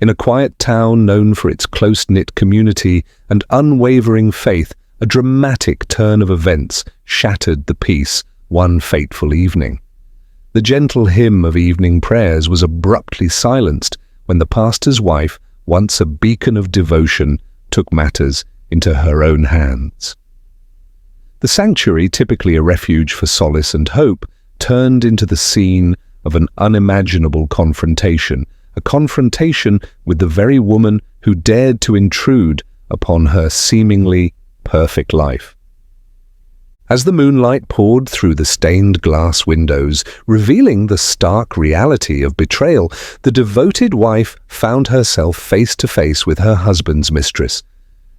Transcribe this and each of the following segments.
In a quiet town known for its close-knit community and unwavering faith, a dramatic turn of events shattered the peace one fateful evening. The gentle hymn of evening prayers was abruptly silenced when the pastor's wife, once a beacon of devotion, took matters into her own hands. The sanctuary, typically a refuge for solace and hope, turned into the scene of an unimaginable confrontation, a confrontation with the very woman who dared to intrude upon her seemingly perfect life. As the moonlight poured through the stained glass windows, revealing the stark reality of betrayal, the devoted wife found herself face to face with her husband's mistress.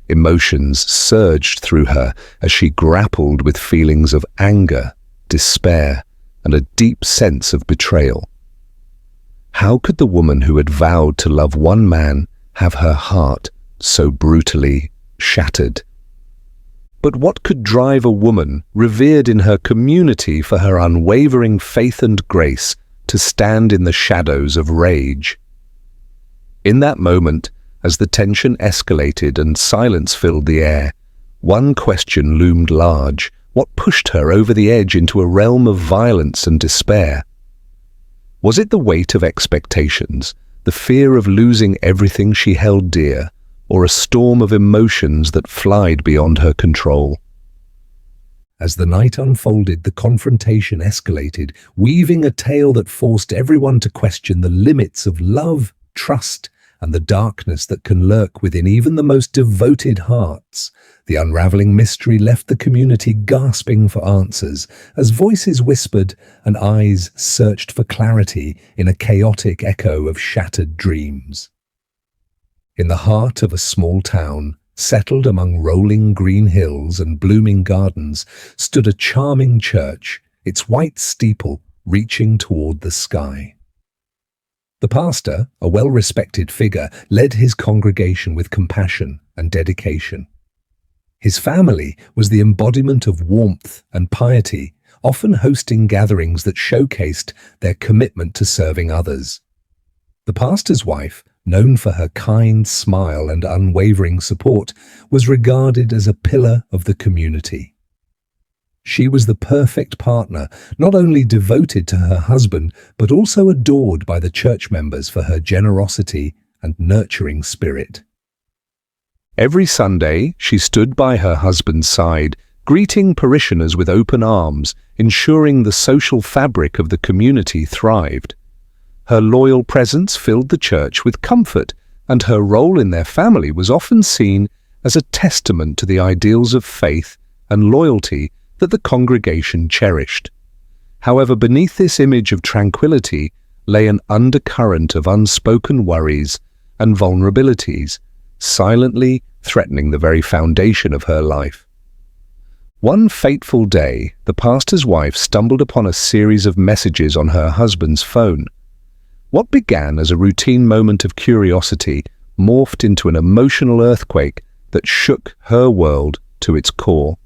Emotions surged through her as she grappled with feelings of anger, despair, and a deep sense of betrayal. How could the woman who had vowed to love one man have her heart so brutally shattered? But what could drive a woman, revered in her community for her unwavering faith and grace, to stand in the shadows of rage? In that moment, as the tension escalated and silence filled the air, one question loomed large: what pushed her over the edge into a realm of violence and despair? Was it the weight of expectations, the fear of losing everything she held dear, or a storm of emotions that flied beyond her control? As the night unfolded, the confrontation escalated, weaving a tale that forced everyone to question the limits of love, trust, and the darkness that can lurk within even the most devoted hearts. The unraveling mystery left the community gasping for answers, as voices whispered and eyes searched for clarity in a chaotic echo of shattered dreams. In the heart of a small town, settled among rolling green hills and blooming gardens, stood a charming church, its white steeple reaching toward the sky. The pastor, a well-respected figure, led his congregation with compassion and dedication. His family was the embodiment of warmth and piety, often hosting gatherings that showcased their commitment to serving others. The pastor's wife, known for her kind smile and unwavering support, was regarded as a pillar of the community. She was the perfect partner, not only devoted to her husband, but also adored by the church members for her generosity and nurturing spirit. Every Sunday, she stood by her husband's side, greeting parishioners with open arms, ensuring the social fabric of the community thrived. Her loyal presence filled the church with comfort, and her role in their family was often seen as a testament to the ideals of faith and loyalty that the congregation cherished. However, beneath this image of tranquility lay an undercurrent of unspoken worries and vulnerabilities, silently threatening the very foundation of her life. One fateful day, the pastor's wife stumbled upon a series of messages on her husband's phone. What began as a routine moment of curiosity morphed into an emotional earthquake that shook her world to its core.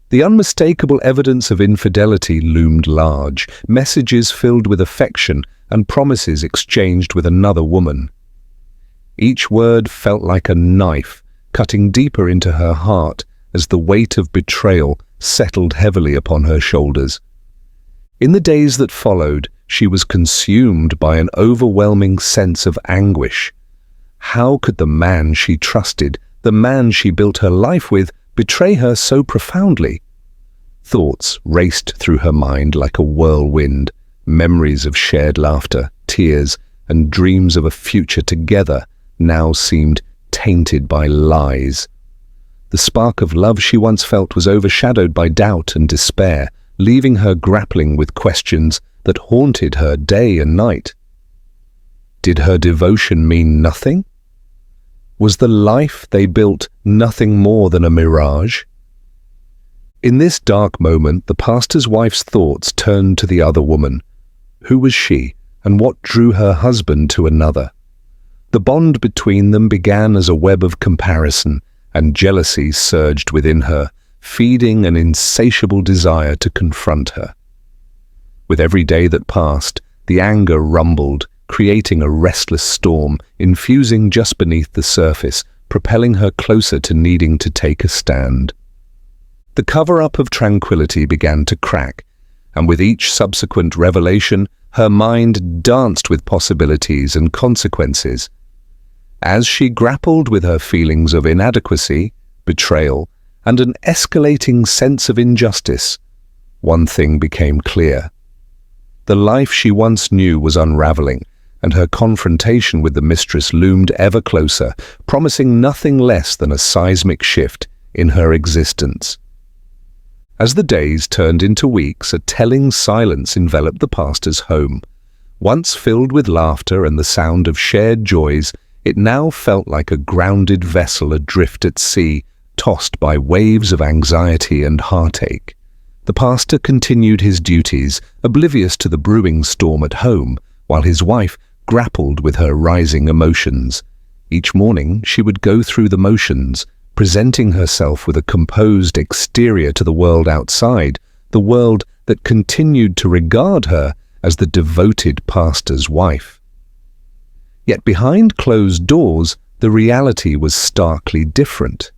The unmistakable evidence of infidelity loomed large, messages filled with affection and promises exchanged with another woman. Each word felt like a knife, cutting deeper into her heart as the weight of betrayal settled heavily upon her shoulders. In the days that followed, she was consumed by an overwhelming sense of anguish. How could the man she trusted, the man she built her life with, betray her so profoundly? Thoughts raced through her mind like a whirlwind, memories of shared laughter, tears, and dreams of a future together now seemed tainted by lies. The spark of love she once felt was overshadowed by doubt and despair, leaving her grappling with questions that haunted her day and night. Did her devotion mean nothing? Was the life they built nothing more than a mirage? In this dark moment, the pastor's wife's thoughts turned to the other woman. Who was she, and what drew her husband to another? The bond between them began as a web of comparison, and jealousy surged within her, feeding an insatiable desire to confront her. With every day that passed, the anger rumbled, creating a restless storm, infusing just beneath the surface, propelling her closer to needing to take a stand. The cover-up of tranquility began to crack, and with each subsequent revelation, her mind danced with possibilities and consequences. As she grappled with her feelings of inadequacy, betrayal, and an escalating sense of injustice, one thing became clear. The life she once knew was unraveling, and her confrontation with the mistress loomed ever closer, promising nothing less than a seismic shift in her existence. As the days turned into weeks, a telling silence enveloped the pastor's home. Once filled with laughter and the sound of shared joys, it now felt like a grounded vessel adrift at sea, tossed by waves of anxiety and heartache. The pastor continued his duties, oblivious to the brewing storm at home, while his wife grappled with her rising emotions. Each morning she would go through the motions, presenting herself with a composed exterior to the world outside, the world that continued to regard her as the devoted pastor's wife. Yet behind closed doors, the reality was starkly different.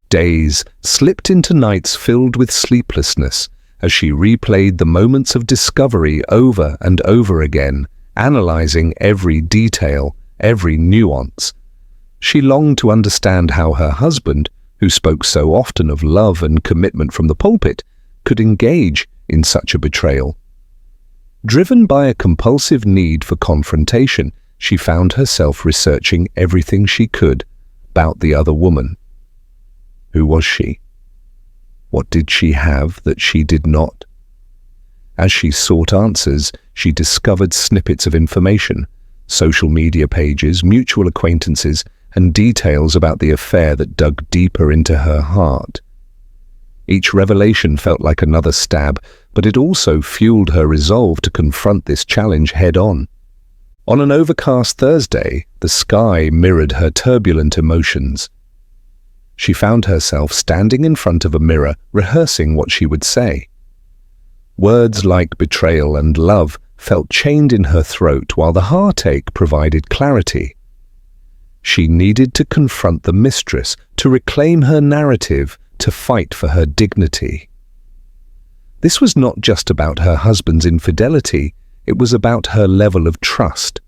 Days slipped into nights filled with sleeplessness as she replayed the moments of discovery over and over again, analyzing every detail, every nuance. She longed to understand how her husband, who spoke so often of love and commitment from the pulpit, could engage in such a betrayal. Driven by a compulsive need for confrontation, she found herself researching everything she could about the other woman. Who was she? What did she have that she did not? As she sought answers, she discovered snippets of information, social media pages, mutual acquaintances, and details about the affair that dug deeper into her heart. Each revelation felt like another stab, but it also fueled her resolve to confront this challenge head-on. On an overcast Thursday, the sky mirrored her turbulent emotions. She found herself standing in front of a mirror, rehearsing what she would say. Words like betrayal and love felt chained in her throat, while the heartache provided clarity. She needed to confront the mistress, to reclaim her narrative, to fight for her dignity. This was not just about her husband's infidelity, it was about her level of trust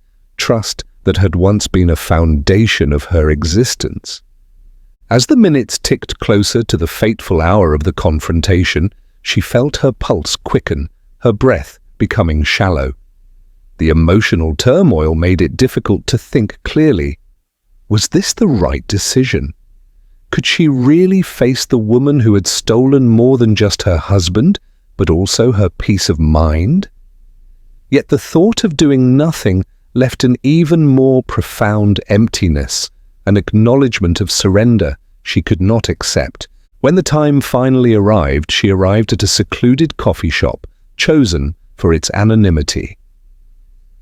that had once been a foundation of her existence. As the minutes ticked closer to the fateful hour of the confrontation, she felt her pulse quicken, her breath becoming shallow. The emotional turmoil made it difficult to think clearly. Was this the right decision? Could she really face the woman who had stolen more than just her husband, but also her peace of mind? Yet the thought of doing nothing left an even more profound emptiness, an acknowledgement of surrender she could not accept. When the time finally arrived, she arrived at a secluded coffee shop, chosen for its anonymity.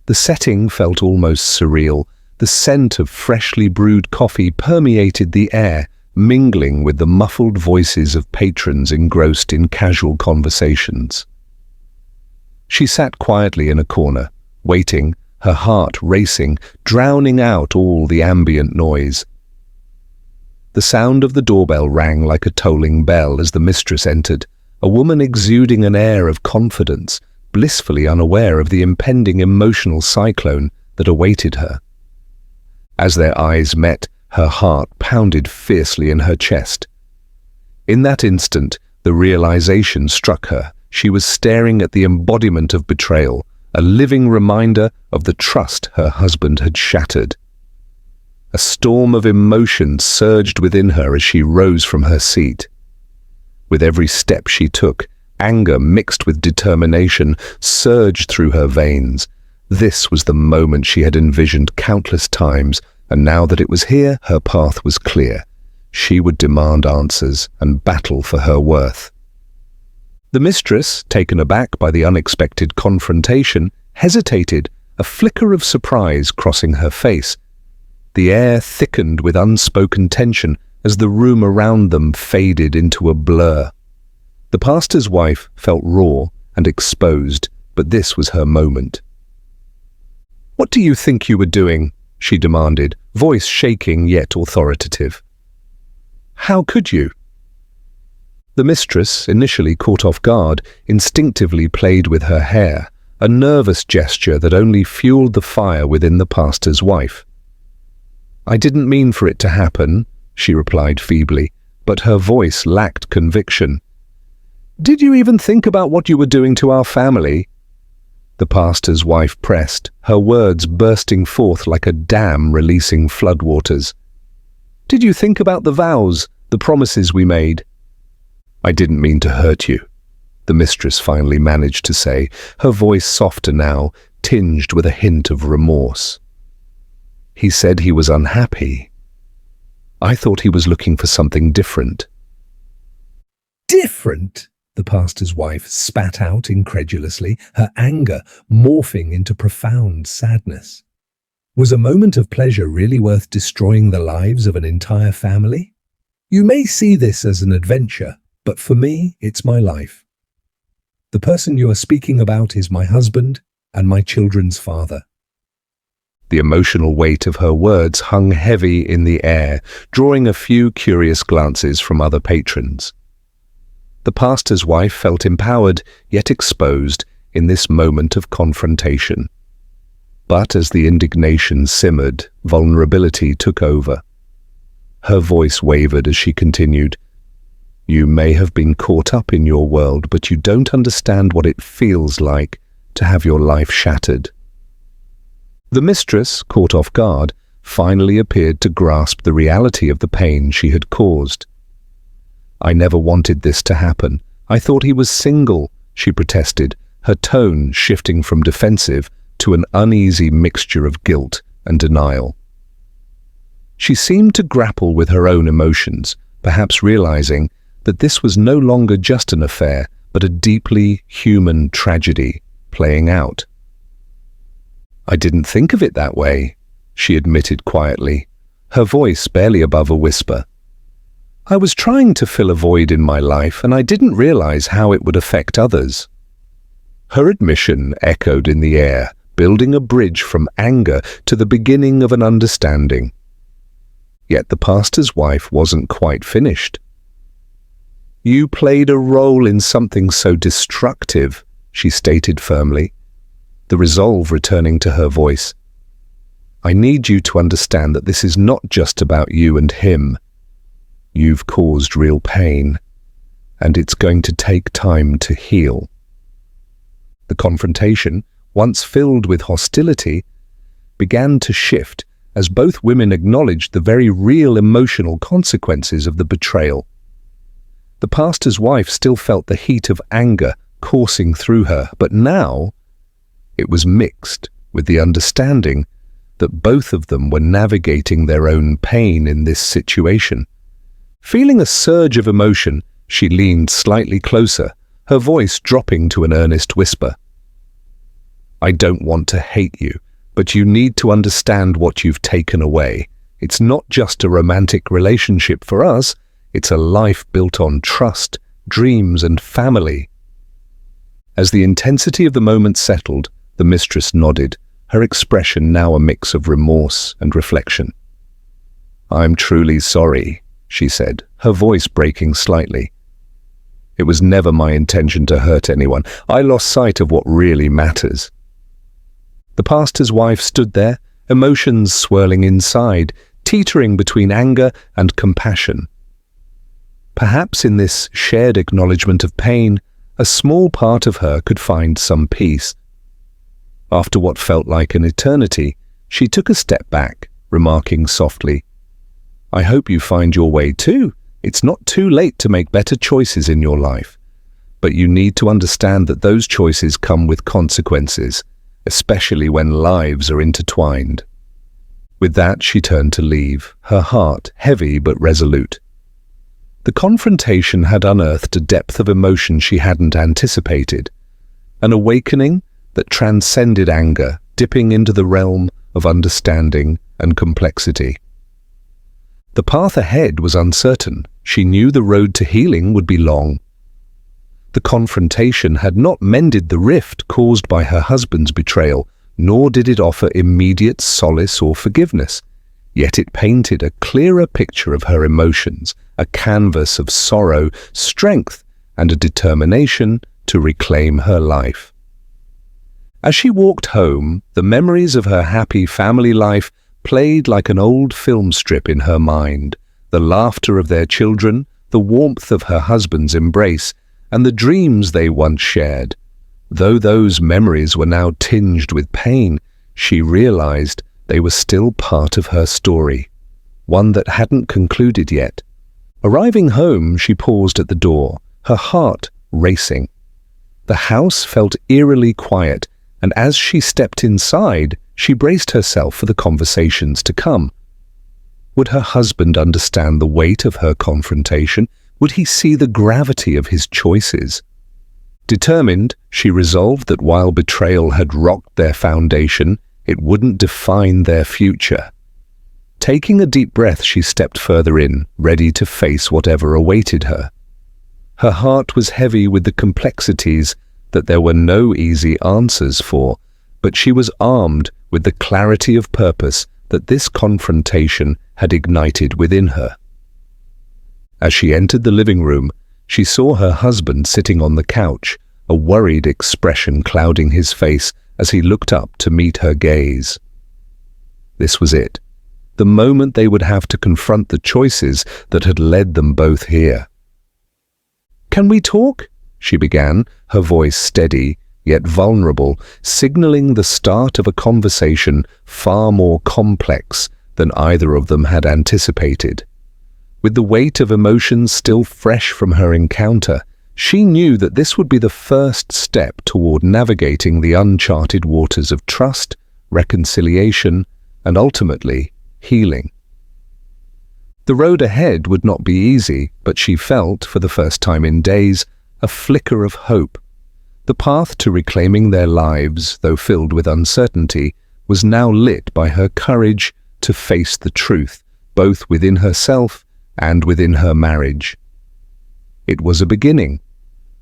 The setting felt almost surreal. The scent of freshly brewed coffee permeated the air, mingling with the muffled voices of patrons engrossed in casual conversations. She sat quietly in a corner, waiting, her heart racing, drowning out all the ambient noise. The sound of the doorbell rang like a tolling bell as the mistress entered, a woman exuding an air of confidence, blissfully unaware of the impending emotional cyclone that awaited her. As their eyes met, her heart pounded fiercely in her chest. In that instant, the realization struck her. She was staring at the embodiment of betrayal, a living reminder of the trust her husband had shattered. A storm of emotion surged within her as she rose from her seat. With every step she took, anger mixed with determination surged through her veins. This was the moment she had envisioned countless times, and now that it was here, her path was clear. She would demand answers and battle for her worth. The mistress, taken aback by the unexpected confrontation, hesitated, a flicker of surprise crossing her face. The air thickened with unspoken tension as the room around them faded into a blur. The pastor's wife felt raw and exposed, but this was her moment. "What do you think you were doing?" she demanded, voice shaking yet authoritative. "How could you?" The mistress, initially caught off guard, instinctively played with her hair, a nervous gesture that only fueled the fire within the pastor's wife. "I didn't mean for it to happen," she replied feebly, but her voice lacked conviction. "Did you even think about what you were doing to our family?" The pastor's wife pressed, her words bursting forth like a dam releasing floodwaters. "Did you think about the vows, the promises we made?" "I didn't mean to hurt you," the mistress finally managed to say, her voice softer now, tinged with a hint of remorse. "He said he was unhappy. I thought he was looking for something different." "Different?" the pastor's wife spat out incredulously, her anger morphing into profound sadness. Was a moment of pleasure really worth destroying the lives of an entire family? "You may see this as an adventure, but for me, it's my life. The person you are speaking about is my husband and my children's father." The emotional weight of her words hung heavy in the air, drawing a few curious glances from other patrons. The pastor's wife felt empowered, yet exposed, in this moment of confrontation. But as the indignation simmered, vulnerability took over. Her voice wavered as she continued, "You may have been caught up in your world, but you don't understand what it feels like to have your life shattered." The mistress, caught off guard, finally appeared to grasp the reality of the pain she had caused. "I never wanted this to happen. I thought he was single," she protested, her tone shifting from defensive to an uneasy mixture of guilt and denial. She seemed to grapple with her own emotions, perhaps realizing that this was no longer just an affair, but a deeply human tragedy playing out. "I didn't think of it that way," she admitted quietly, her voice barely above a whisper. "I was trying to fill a void in my life, and I didn't realize how it would affect others." Her admission echoed in the air, building a bridge from anger to the beginning of an understanding. Yet the pastor's wife wasn't quite finished. "You played a role in something so destructive," she stated firmly, the resolve returning to her voice. "I need you to understand that this is not just about you and him. You've caused real pain, and it's going to take time to heal." The confrontation, once filled with hostility, began to shift as both women acknowledged the very real emotional consequences of the betrayal. The pastor's wife still felt the heat of anger coursing through her, but now it was mixed with the understanding that both of them were navigating their own pain in this situation. Feeling a surge of emotion, she leaned slightly closer, her voice dropping to an earnest whisper. "I don't want to hate you, but you need to understand what you've taken away. It's not just a romantic relationship for us, it's a life built on trust, dreams, and family." As the intensity of the moment settled, the mistress nodded, her expression now a mix of remorse and reflection. "I'm truly sorry," she said, her voice breaking slightly. "It was never my intention to hurt anyone. I lost sight of what really matters." The pastor's wife stood there, emotions swirling inside, teetering between anger and compassion. Perhaps in this shared acknowledgement of pain, a small part of her could find some peace. After what felt like an eternity, she took a step back, remarking softly, "I hope you find your way too. It's not too late to make better choices in your life. But you need to understand that those choices come with consequences, especially when lives are intertwined." With that, she turned to leave, her heart heavy but resolute. The confrontation had unearthed a depth of emotion she hadn't anticipated, an awakening that transcended anger, dipping into the realm of understanding and complexity. The path ahead was uncertain. She knew the road to healing would be long. The confrontation had not mended the rift caused by her husband's betrayal, nor did it offer immediate solace or forgiveness. Yet it painted a clearer picture of her emotions, a canvas of sorrow, strength, and a determination to reclaim her life. As she walked home, the memories of her happy family life played like an old film strip in her mind. The laughter of their children, the warmth of her husband's embrace, and the dreams they once shared. Though those memories were now tinged with pain, she realized they were still part of her story, one that hadn't concluded yet. Arriving home, she paused at the door, her heart racing. The house felt eerily quiet, and as she stepped inside, she braced herself for the conversations to come. Would her husband understand the weight of her confrontation? Would he see the gravity of his choices? Determined, she resolved that while betrayal had rocked their foundation, it wouldn't define their future. Taking a deep breath, she stepped further in, ready to face whatever awaited her. Her heart was heavy with the complexities that there were no easy answers for, but she was armed with the clarity of purpose that this confrontation had ignited within her. As she entered the living room, she saw her husband sitting on the couch, a worried expression clouding his face as he looked up to meet her gaze. This was it, the moment they would have to confront the choices that had led them both here. "Can we talk?" she began, her voice steady yet vulnerable, signaling the start of a conversation far more complex than either of them had anticipated. With the weight of emotions still fresh from her encounter, she knew that this would be the first step toward navigating the uncharted waters of trust, reconciliation, and ultimately, healing. The road ahead would not be easy, but she felt, for the first time in days, a flicker of hope. The path to reclaiming their lives, though filled with uncertainty, was now lit by her courage to face the truth, both within herself and within her marriage. It was a beginning,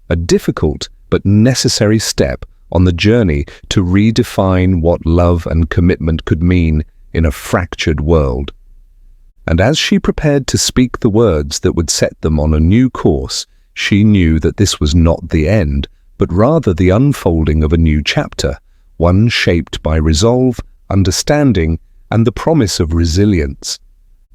a difficult but necessary step on the journey to redefine what love and commitment could mean in a fractured world. And as she prepared to speak the words that would set them on a new course, she knew that this was not the end, but rather the unfolding of a new chapter, one shaped by resolve, understanding, and the promise of resilience.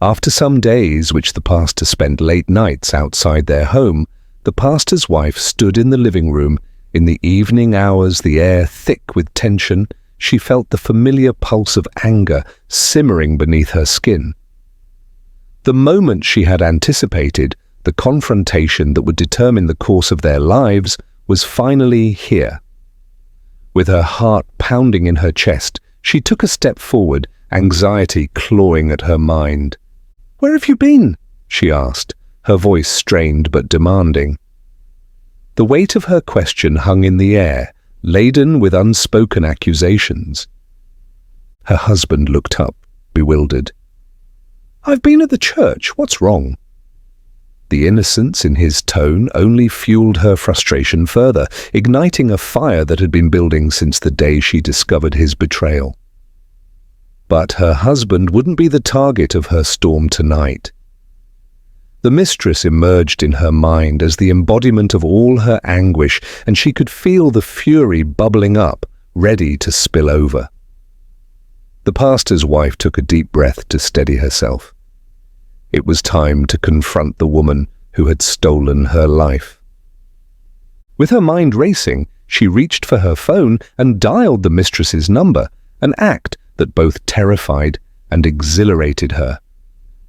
After some days which the pastor spent late nights outside their home, the pastor's wife stood in the living room. In the evening hours, the air thick with tension, she felt the familiar pulse of anger simmering beneath her skin. The moment she had anticipated, the confrontation that would determine the course of their lives, was finally here. With her heart pounding in her chest, she took a step forward, anxiety clawing at her mind. "Where have you been?" she asked, her voice strained but demanding. The weight of her question hung in the air, laden with unspoken accusations. Her husband looked up, bewildered. "I've been at the church. What's wrong?" The innocence in his tone only fueled her frustration further, igniting a fire that had been building since the day she discovered his betrayal. But her husband wouldn't be the target of her storm tonight. The mistress emerged in her mind as the embodiment of all her anguish, and she could feel the fury bubbling up, ready to spill over. The pastor's wife took a deep breath to steady herself. It was time to confront the woman who had stolen her life. With her mind racing, she reached for her phone and dialed the mistress's number, an act that both terrified and exhilarated her.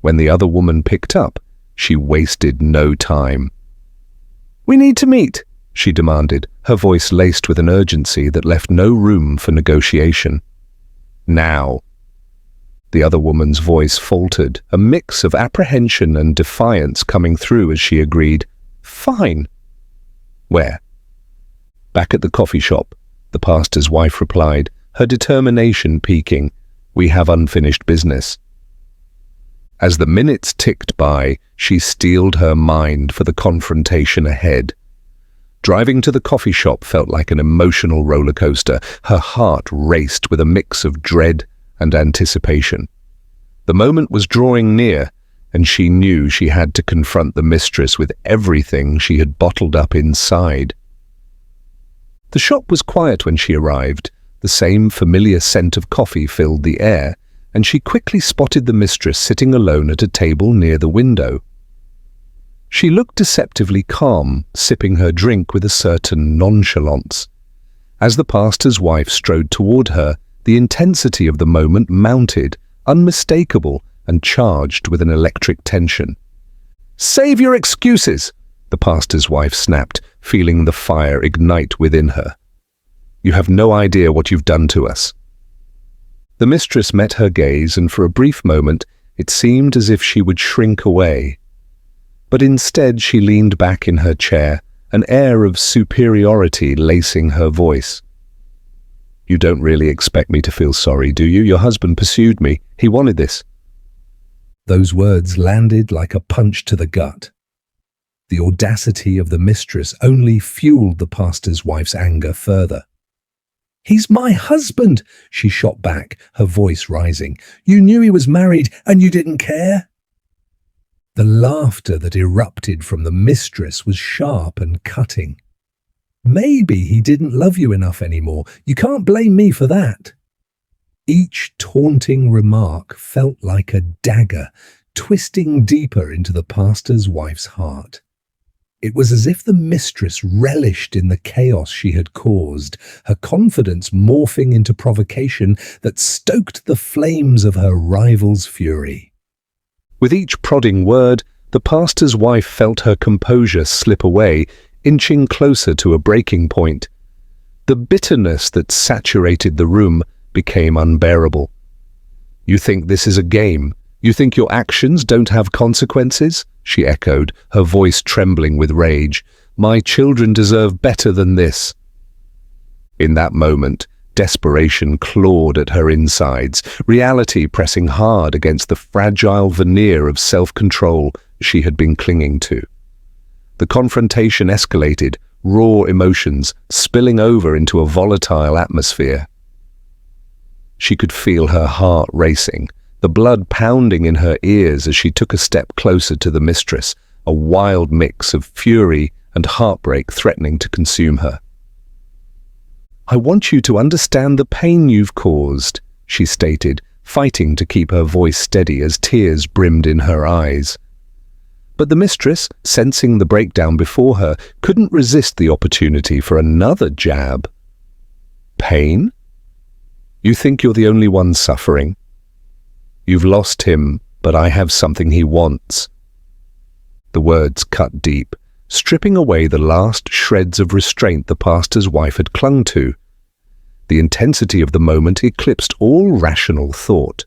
When the other woman picked up, she wasted no time. "We need to meet," she demanded, her voice laced with an urgency that left no room for negotiation. "Now." The other woman's voice faltered, a mix of apprehension and defiance coming through as she agreed. "Fine." "Where?" "Back at the coffee shop," the pastor's wife replied, her determination peaking. "We have unfinished business." As the minutes ticked by, she steeled her mind for the confrontation ahead. Driving to the coffee shop felt like an emotional roller coaster. Her heart raced with a mix of dread and anticipation. The moment was drawing near, and she knew she had to confront the mistress with everything she had bottled up inside. The shop was quiet when she arrived. The same familiar scent of coffee filled the air, and she quickly spotted the mistress sitting alone at a table near the window. She looked deceptively calm, sipping her drink with a certain nonchalance. As the pastor's wife strode toward her, the intensity of the moment mounted, unmistakable and charged with an electric tension. "Save your excuses!" the pastor's wife snapped, feeling the fire ignite within her. "You have no idea what you've done to us." The mistress met her gaze, and for a brief moment it seemed as if she would shrink away. But instead she leaned back in her chair, an air of superiority lacing her voice. "You don't really expect me to feel sorry, do you? Your husband pursued me. He wanted this." Those words landed like a punch to the gut. The audacity of the mistress only fueled the pastor's wife's anger further. "He's my husband," she shot back, her voice rising. "You knew he was married and you didn't care?" The laughter that erupted from the mistress was sharp and cutting. "Maybe he didn't love you enough anymore. You can't blame me for that." Each taunting remark felt like a dagger, twisting deeper into the pastor's wife's heart. It was as if the mistress relished in the chaos she had caused, her confidence morphing into provocation that stoked the flames of her rival's fury. With each prodding word, the pastor's wife felt her composure slip away, inching closer to a breaking point. The bitterness that saturated the room became unbearable. "You think this is a game? You think your actions don't have consequences?" she echoed, her voice trembling with rage. "My children deserve better than this." In that moment, desperation clawed at her insides, reality pressing hard against the fragile veneer of self-control she had been clinging to. The confrontation escalated, raw emotions spilling over into a volatile atmosphere. She could feel her heart racing, the blood pounding in her ears as she took a step closer to the mistress, a wild mix of fury and heartbreak threatening to consume her. "I want you to understand the pain you've caused," she stated, fighting to keep her voice steady as tears brimmed in her eyes. But the mistress, sensing the breakdown before her, couldn't resist the opportunity for another jab. "Pain? You think you're the only one suffering? You've lost him, but I have something he wants." The words cut deep, stripping away the last shreds of restraint the pastor's wife had clung to. The intensity of the moment eclipsed all rational thought.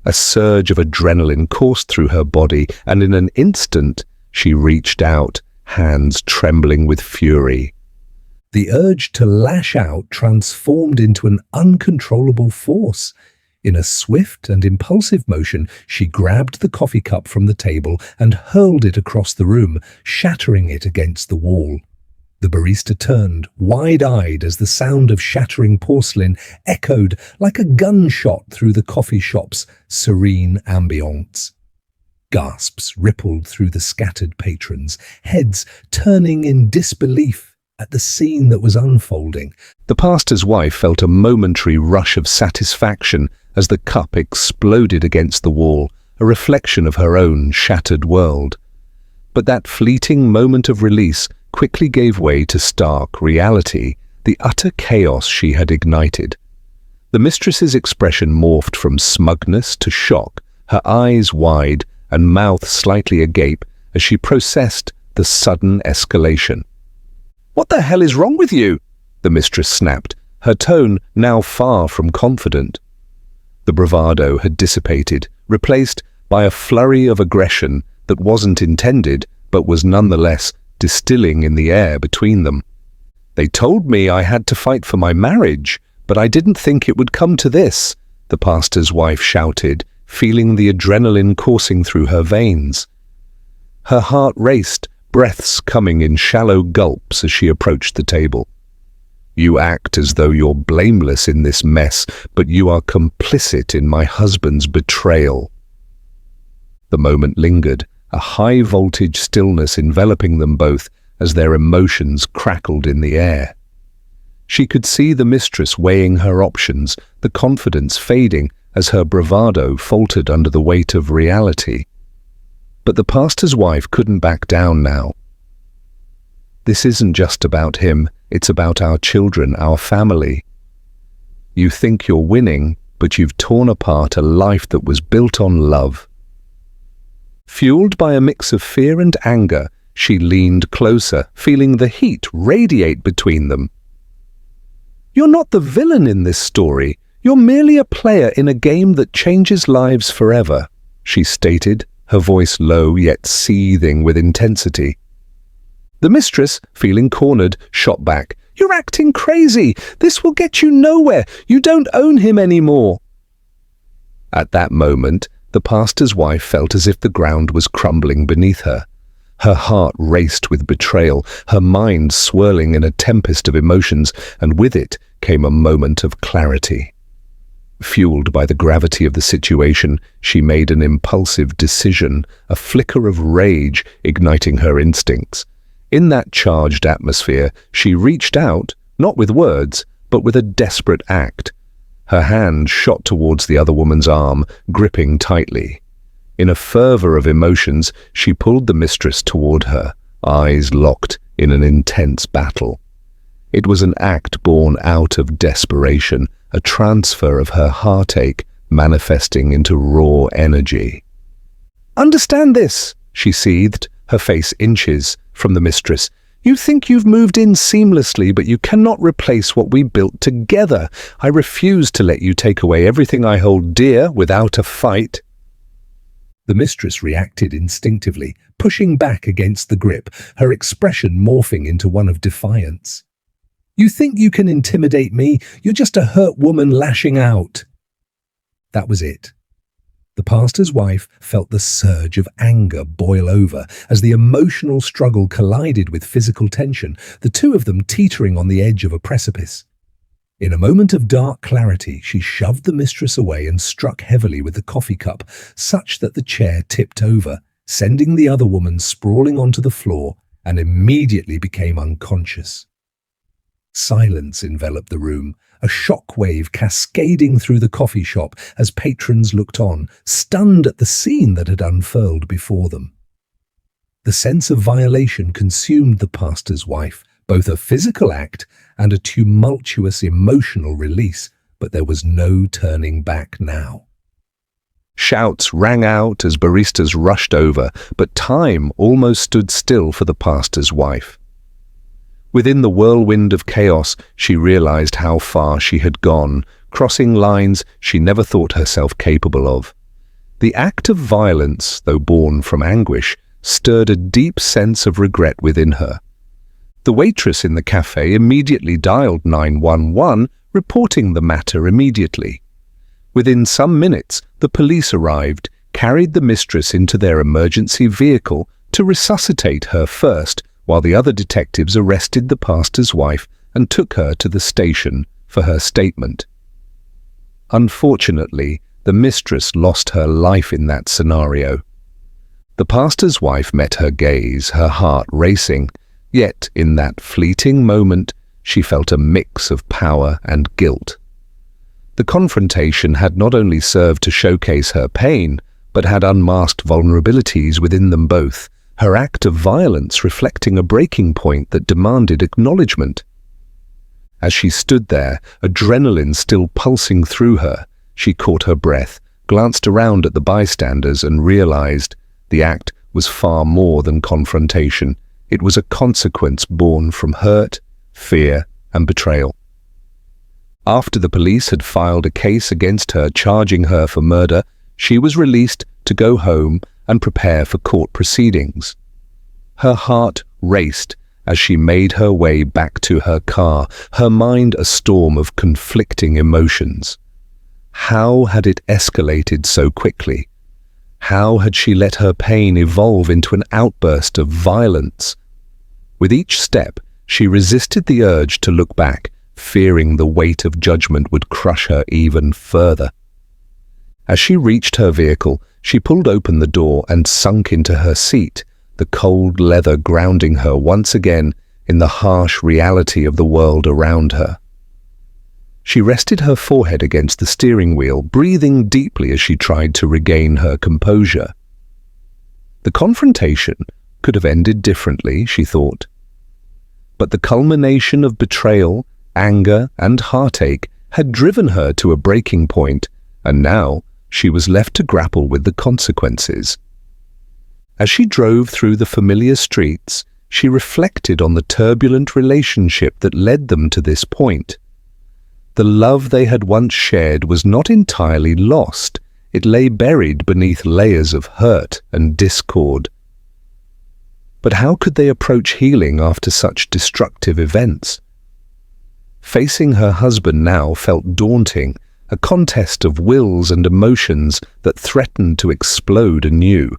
A surge of adrenaline coursed through her body, and in an instant she reached out, hands trembling with fury. The urge to lash out transformed into an uncontrollable force. In a swift and impulsive motion, she grabbed the coffee cup from the table and hurled it across the room, shattering it against the wall. The barista turned, wide-eyed, as the sound of shattering porcelain echoed like a gunshot through the coffee shop's serene ambience. Gasps rippled through the scattered patrons, heads turning in disbelief at the scene that was unfolding. The pastor's wife felt a momentary rush of satisfaction as the cup exploded against the wall, a reflection of her own shattered world. But that fleeting moment of release quickly gave way to stark reality, the utter chaos she had ignited. The mistress's expression morphed from smugness to shock, her eyes wide and mouth slightly agape as she processed the sudden escalation. "What the hell is wrong with you?" the mistress snapped, her tone now far from confident. The bravado had dissipated, replaced by a flurry of aggression that wasn't intended but was nonetheless distilling in the air between them. "They told me I had to fight for my marriage, but I didn't think it would come to this," the pastor's wife shouted, feeling the adrenaline coursing through her veins. Her heart raced, breaths coming in shallow gulps as she approached the table. "You act as though you're blameless in this mess, but you are complicit in my husband's betrayal." The moment lingered, a high-voltage stillness enveloping them both as their emotions crackled in the air. She could see the mistress weighing her options, the confidence fading as her bravado faltered under the weight of reality. But the pastor's wife couldn't back down now. "This isn't just about him, it's about our children, our family. You think you're winning, but you've torn apart a life that was built on love." Fueled by a mix of fear and anger, she leaned closer, feeling the heat radiate between them. "You're not the villain in this story. You're merely a player in a game that changes lives forever," she stated, her voice low yet seething with intensity. The mistress, feeling cornered, shot back. "You're acting crazy. This will get you nowhere. You don't own him anymore." At that moment, the pastor's wife felt as if the ground was crumbling beneath her. Her heart raced with betrayal, her mind swirling in a tempest of emotions, and with it came a moment of clarity. Fueled by the gravity of the situation, she made an impulsive decision, a flicker of rage igniting her instincts. In that charged atmosphere, she reached out, not with words, but with a desperate act. Her hand shot towards the other woman's arm, gripping tightly. In a fervor of emotions, she pulled the mistress toward her, eyes locked in an intense battle. It was an act born out of desperation, a transfer of her heartache manifesting into raw energy. "Understand this," she seethed, her face inches from the mistress. "You think you've moved in seamlessly, but you cannot replace what we built together. I refuse to let you take away everything I hold dear without a fight." The mistress reacted instinctively, pushing back against the grip, her expression morphing into one of defiance. "You think you can intimidate me? You're just a hurt woman lashing out." That was it. The pastor's wife felt the surge of anger boil over as the emotional struggle collided with physical tension, the two of them teetering on the edge of a precipice. In a moment of dark clarity, she shoved the mistress away and struck heavily with the coffee cup, such that the chair tipped over, sending the other woman sprawling onto the floor and immediately became unconscious. Silence enveloped the room, a shockwave cascading through the coffee shop as patrons looked on, stunned at the scene that had unfurled before them. The sense of violation consumed the pastor's wife, both a physical act and a tumultuous emotional release, but there was no turning back now. Shouts rang out as baristas rushed over, but time almost stood still for the pastor's wife. Within the whirlwind of chaos, she realized how far she had gone, crossing lines she never thought herself capable of. The act of violence, though born from anguish, stirred a deep sense of regret within her. The waitress in the cafe immediately dialed 911, reporting the matter immediately. Within some minutes, the police arrived, carried the mistress into their emergency vehicle to resuscitate her first, while the other detectives arrested the pastor's wife and took her to the station for her statement. Unfortunately, the mistress lost her life in that scenario. The pastor's wife met her gaze, her heart racing, yet in that fleeting moment, she felt a mix of power and guilt. The confrontation had not only served to showcase her pain, but had unmasked vulnerabilities within them both, her act of violence reflecting a breaking point that demanded acknowledgement. As she stood there, adrenaline still pulsing through her, she caught her breath, glanced around at the bystanders and realized the act was far more than confrontation. It was a consequence born from hurt, fear, and betrayal. After the police had filed a case against her charging her for murder, she was released to go home and prepare for court proceedings. Her heart raced as she made her way back to her car, her mind a storm of conflicting emotions. How had it escalated so quickly? How had she let her pain evolve into an outburst of violence? With each step, she resisted the urge to look back, fearing the weight of judgment would crush her even further. As she reached her vehicle, she pulled open the door and sunk into her seat, the cold leather grounding her once again in the harsh reality of the world around her. She rested her forehead against the steering wheel, breathing deeply as she tried to regain her composure. The confrontation could have ended differently, she thought. But the culmination of betrayal, anger, and heartache had driven her to a breaking point, and now she was left to grapple with the consequences. As she drove through the familiar streets, she reflected on the turbulent relationship that led them to this point. The love they had once shared was not entirely lost. It lay buried beneath layers of hurt and discord. But how could they approach healing after such destructive events? Facing her husband now felt daunting, a contest of wills and emotions that threatened to explode anew.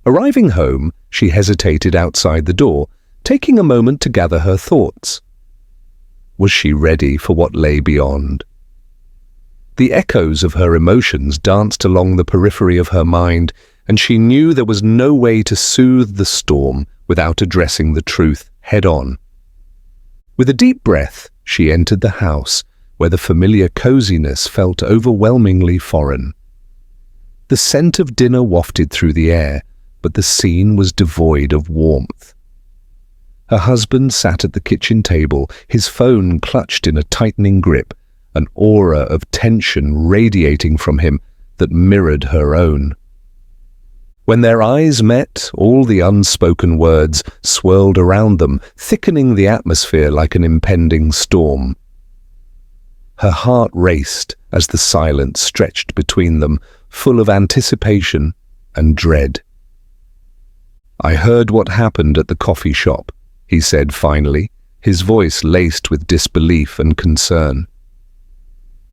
Arriving home, she hesitated outside the door, taking a moment to gather her thoughts. Was she ready for what lay beyond? The echoes of her emotions danced along the periphery of her mind, and she knew there was no way to soothe the storm without addressing the truth head-on. With a deep breath, she entered the house, where the familiar coziness felt overwhelmingly foreign. The scent of dinner wafted through the air, but the scene was devoid of warmth. Her husband sat at the kitchen table, his phone clutched in a tightening grip, an aura of tension radiating from him that mirrored her own. When their eyes met, all the unspoken words swirled around them, thickening the atmosphere like an impending storm. Her heart raced as the silence stretched between them, full of anticipation and dread. "I heard what happened at the coffee shop," he said finally, his voice laced with disbelief and concern.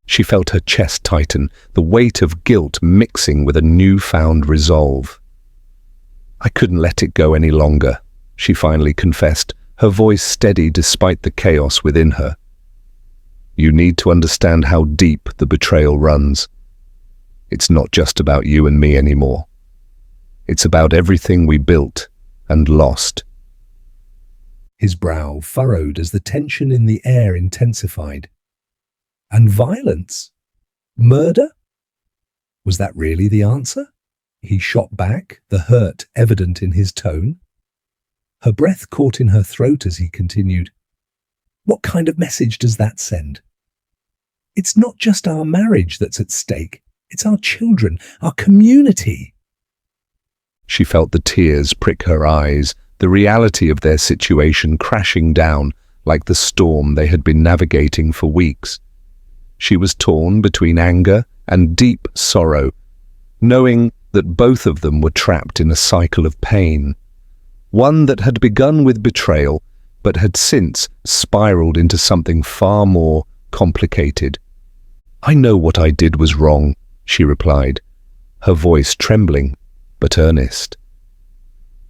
She felt her chest tighten, the weight of guilt mixing with a newfound resolve. "I couldn't let it go any longer," she finally confessed, her voice steady despite the chaos within her. "You need to understand how deep the betrayal runs. It's not just about you and me anymore. It's about everything we built and lost." His brow furrowed as the tension in the air intensified. And violence? Murder? Was that really the answer? He shot back, the hurt evident in his tone. Her breath caught in her throat as he continued. "What kind of message does that send? It's not just our marriage that's at stake. It's our children, our community." She felt the tears prick her eyes, the reality of their situation crashing down like the storm they had been navigating for weeks. She was torn between anger and deep sorrow, knowing that both of them were trapped in a cycle of pain, one that had begun with betrayal but had since spiraled into something far more complicated. "I know what I did was wrong," she replied, her voice trembling but earnest.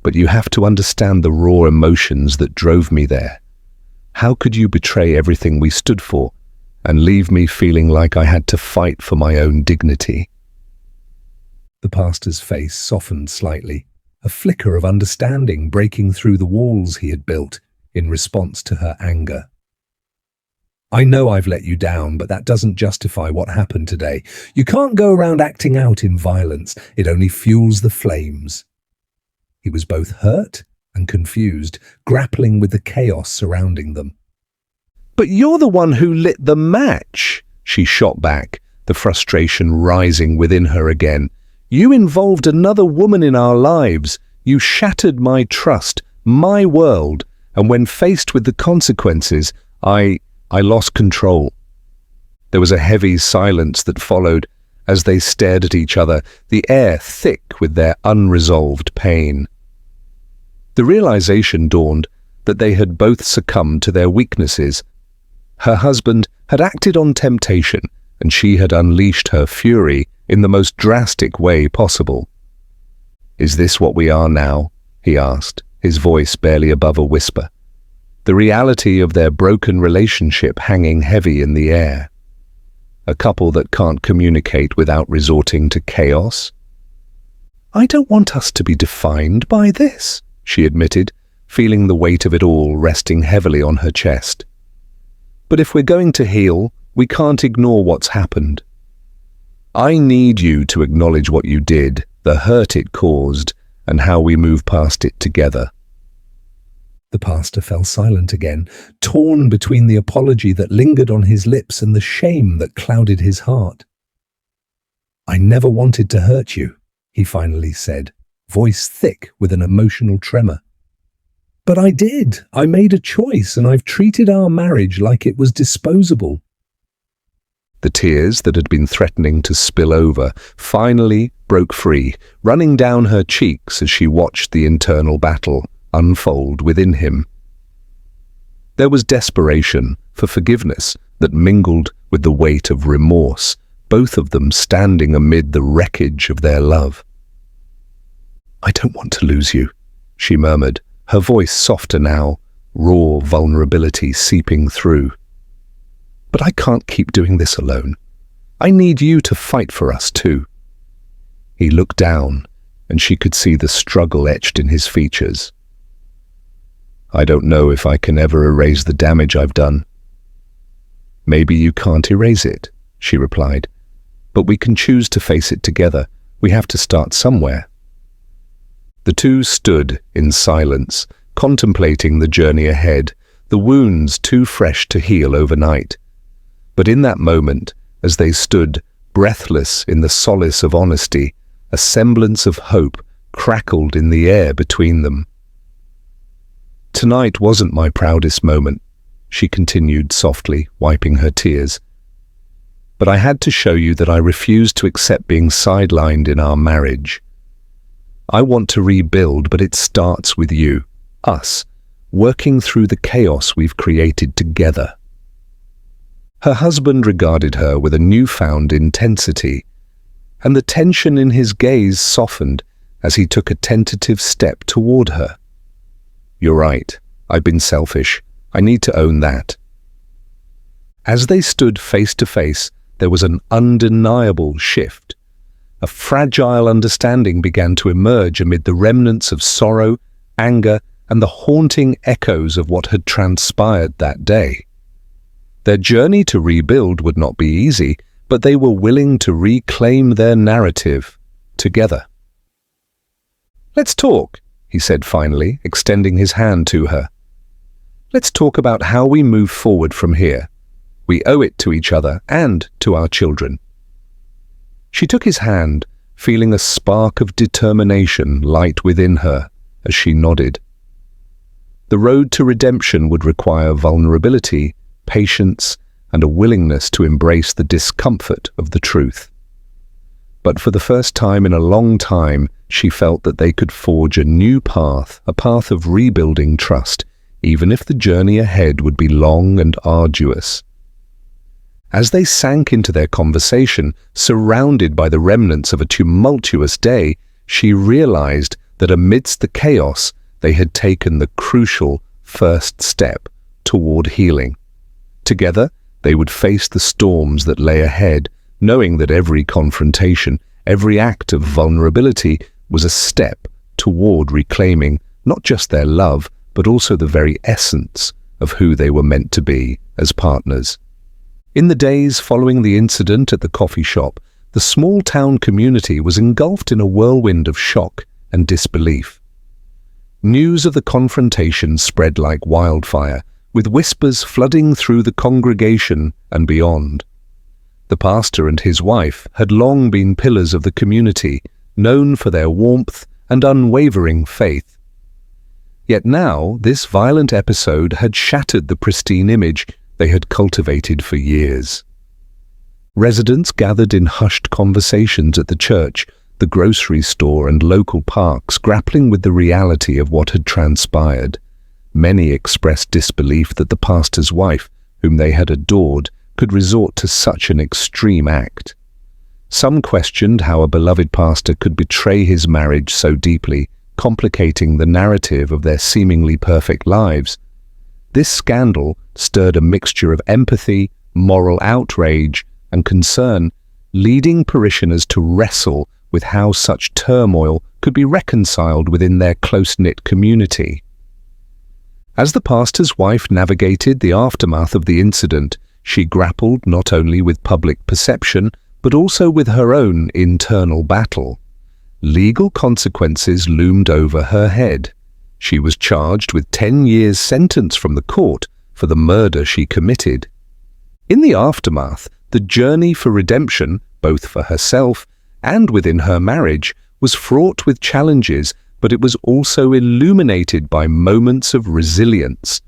"But you have to understand the raw emotions that drove me there. How could you betray everything we stood for and leave me feeling like I had to fight for my own dignity?" The pastor's face softened slightly, a flicker of understanding breaking through the walls he had built in response to her anger. "I know I've let you down, but that doesn't justify what happened today. You can't go around acting out in violence. It only fuels the flames." He was both hurt and confused, grappling with the chaos surrounding them. "But you're the one who lit the match," she shot back, the frustration rising within her again. "You involved another woman in our lives. You shattered my trust, my world, and when faced with the consequences, I lost control." There was a heavy silence that followed as they stared at each other, the air thick with their unresolved pain. The realization dawned that they had both succumbed to their weaknesses. Her husband had acted on temptation, and she had unleashed her fury in the most drastic way possible. "Is this what we are now?" he asked, his voice barely above a whisper, the reality of their broken relationship hanging heavy in the air. A couple that can't communicate without resorting to chaos? "I don't want us to be defined by this," she admitted, feeling the weight of it all resting heavily on her chest. "But if we're going to heal, we can't ignore what's happened. I need you to acknowledge what you did, the hurt it caused, and how we move past it together." The pastor fell silent again, torn between the apology that lingered on his lips and the shame that clouded his heart. "I never wanted to hurt you," he finally said, voice thick with an emotional tremor. "But I did. I made a choice, and I've treated our marriage like it was disposable." The tears that had been threatening to spill over finally broke free, running down her cheeks as she watched the internal battle unfold within him. There was desperation for forgiveness that mingled with the weight of remorse, both of them standing amid the wreckage of their love. "I don't want to lose you," she murmured, her voice softer now, raw vulnerability seeping through. "But I can't keep doing this alone. I need you to fight for us too." He looked down, and she could see the struggle etched in his features. "I don't know if I can ever erase the damage I've done." "Maybe you can't erase it," she replied, "but we can choose to face it together. We have to start somewhere." The two stood in silence, contemplating the journey ahead, the wounds too fresh to heal overnight. But in that moment, as they stood, breathless in the solace of honesty, a semblance of hope crackled in the air between them. "Tonight wasn't my proudest moment," she continued softly, wiping her tears. "But I had to show you that I refuse to accept being sidelined in our marriage. I want to rebuild, but it starts with you, us, working through the chaos we've created together." Her husband regarded her with a newfound intensity, and the tension in his gaze softened as he took a tentative step toward her. "You're right. I've been selfish. I need to own that." As they stood face to face, there was an undeniable shift. A fragile understanding began to emerge amid the remnants of sorrow, anger, and the haunting echoes of what had transpired that day. Their journey to rebuild would not be easy, but they were willing to reclaim their narrative together. "Let's talk," he said finally, extending his hand to her. "Let's talk about how we move forward from here. We owe it to each other and to our children." She took his hand, feeling a spark of determination light within her as she nodded. The road to redemption would require vulnerability, patience, and a willingness to embrace the discomfort of the truth. But for the first time in a long time, she felt that they could forge a new path, a path of rebuilding trust, even if the journey ahead would be long and arduous. As they sank into their conversation, surrounded by the remnants of a tumultuous day, she realized that amidst the chaos, they had taken the crucial first step toward healing. Together, they would face the storms that lay ahead, knowing that every confrontation, every act of vulnerability was a step toward reclaiming not just their love, but also the very essence of who they were meant to be as partners. In the days following the incident at the coffee shop, the small-town community was engulfed in a whirlwind of shock and disbelief. News of the confrontation spread like wildfire, with whispers flooding through the congregation and beyond. The pastor and his wife had long been pillars of the community, known for their warmth and unwavering faith. Yet now, this violent episode had shattered the pristine image they had cultivated for years. Residents gathered in hushed conversations at the church, the grocery store and local parks, grappling with the reality of what had transpired. Many expressed disbelief that the pastor's wife, whom they had adored, could resort to such an extreme act. Some questioned how a beloved pastor could betray his marriage so deeply, complicating the narrative of their seemingly perfect lives. This scandal stirred a mixture of empathy, moral outrage, and concern, leading parishioners to wrestle with how such turmoil could be reconciled within their close-knit community. As the pastor's wife navigated the aftermath of the incident, she grappled not only with public perception, but also with her own internal battle. Legal consequences loomed over her head. She was charged with 10 years' sentence from the court for the murder she committed. In the aftermath, the journey for redemption, both for herself and within her marriage, was fraught with challenges, but it was also illuminated by moments of resilience.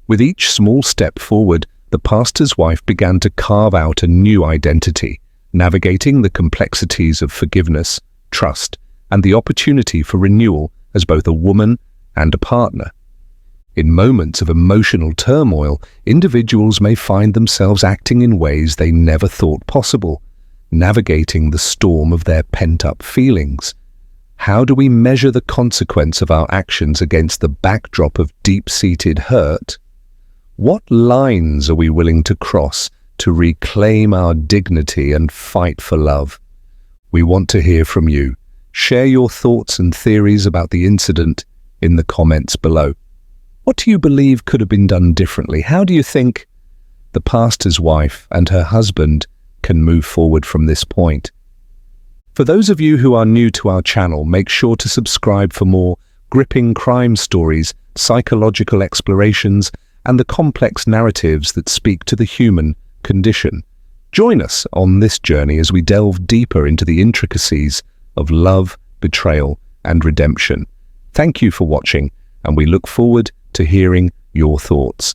With each small step forward, the pastor's wife began to carve out a new identity, navigating the complexities of forgiveness, trust, and the opportunity for renewal as both a woman and a partner. In moments of emotional turmoil, individuals may find themselves acting in ways they never thought possible, navigating the storm of their pent-up feelings. How do we measure the consequence of our actions against the backdrop of deep-seated hurt? What lines are we willing to cross to reclaim our dignity and fight for love? We want to hear from you. Share your thoughts and theories about the incident in the comments below. What do you believe could have been done differently? How do you think the pastor's wife and her husband can move forward from this point? For those of you who are new to our channel, make sure to subscribe for more gripping crime stories, psychological explorations, and the complex narratives that speak to the human condition. Join us on this journey as we delve deeper into the intricacies of love, betrayal, and redemption. Thank you for watching, and we look forward to hearing your thoughts.